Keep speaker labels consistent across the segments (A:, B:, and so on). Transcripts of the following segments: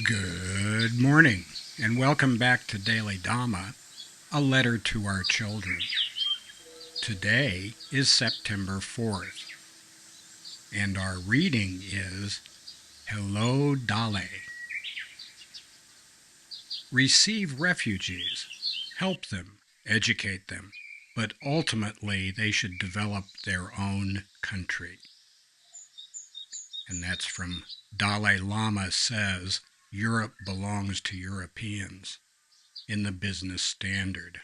A: Good morning, and welcome back to Daily Dhamma, a letter to our children. Today is September 4th, and our reading is Hello Dalai. Receive refugees, help them, educate them, but ultimately they should develop their own country. And that's from Dalai Lama says, Europe belongs to Europeans in the Business Standard.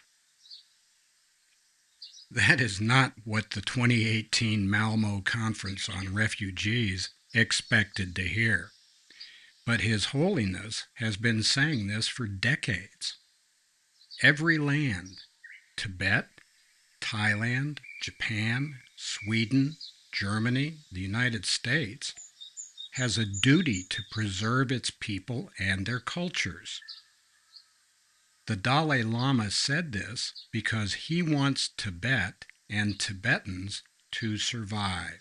A: That is not what the 2018 Malmo Conference on Refugees expected to hear. But His Holiness has been saying this for decades. Every land, Tibet, Thailand, Japan, Sweden, Germany, the United States, has a duty to preserve its people and their cultures. The Dalai Lama said this because he wants Tibet and Tibetans to survive.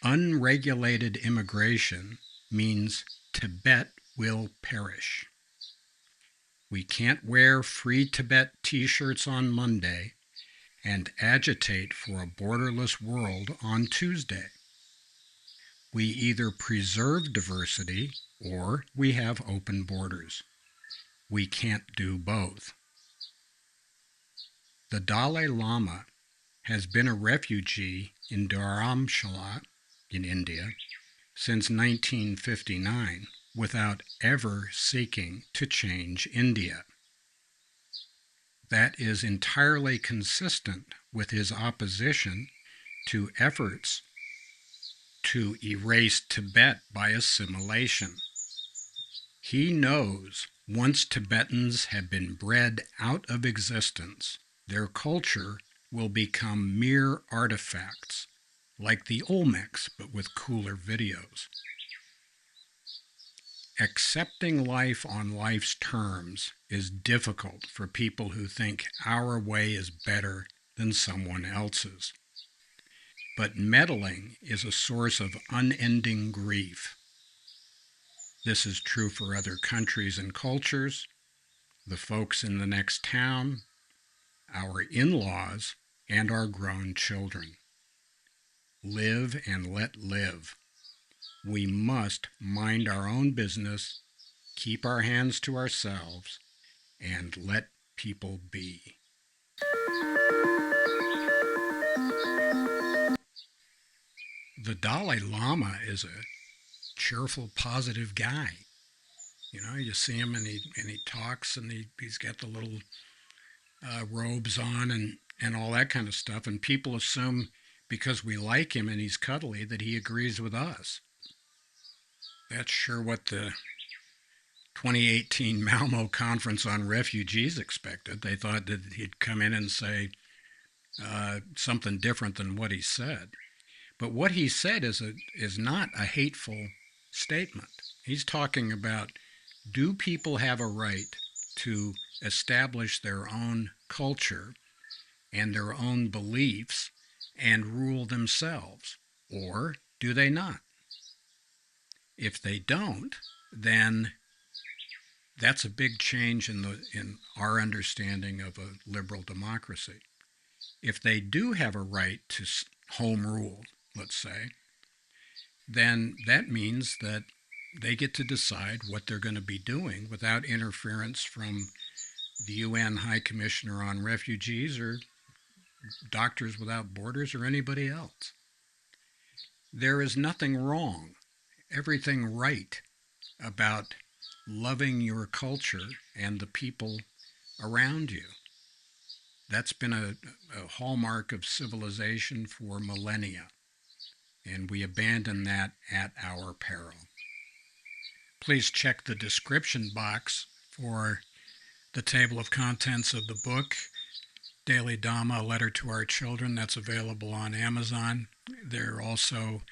A: Unregulated immigration means Tibet will perish. We can't wear Free Tibet t-shirts on Monday and agitate for a borderless world on Tuesday. We either preserve diversity or we have open borders. We can't do both. The Dalai Lama has been a refugee in Dharamshala in India since 1959 without ever seeking to change India. That is entirely consistent with his opposition to efforts to erase Tibet by assimilation. He knows once Tibetans have been bred out of existence, their culture will become mere artifacts, like the Olmecs, but with cooler videos. Accepting life on life's terms is difficult for people who think our way is better than someone else's. But meddling is a source of unending grief. This is true for other countries and cultures, the folks in the next town, our in-laws, and our grown children. Live and let live. We must mind our own business, keep our hands to ourselves, and let people be. The Dalai Lama is a cheerful, positive guy. You see him and he talks and he's got the little robes on and all that kind of stuff. And people assume because we like him and he's cuddly that he agrees with us. That's sure what the 2018 Malmo Conference on Refugees expected. They thought that he'd come in and say something different than what he said. But what he said is not a hateful statement. He's talking about, do people have a right to establish their own culture and their own beliefs and rule themselves, or do they not? If they don't, then that's a big change in our understanding of a liberal democracy. If they do have a right to home rule, let's say, then that means that they get to decide what they're going to be doing without interference from the UN High Commissioner on Refugees or Doctors Without Borders or anybody else. There is nothing wrong, everything right about loving your culture and the people around you. That's been a hallmark of civilization for millennia, and we abandon that at our peril. Please check the description box for the table of contents of the book, Daily Dhamma, A Letter to Our Children. That's available on Amazon. There are also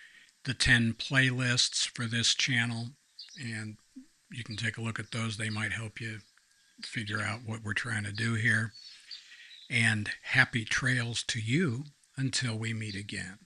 A: the 10 playlists for this channel, and you can take a look at those. They might help you figure out what we're trying to do here. And happy trails to you until we meet again.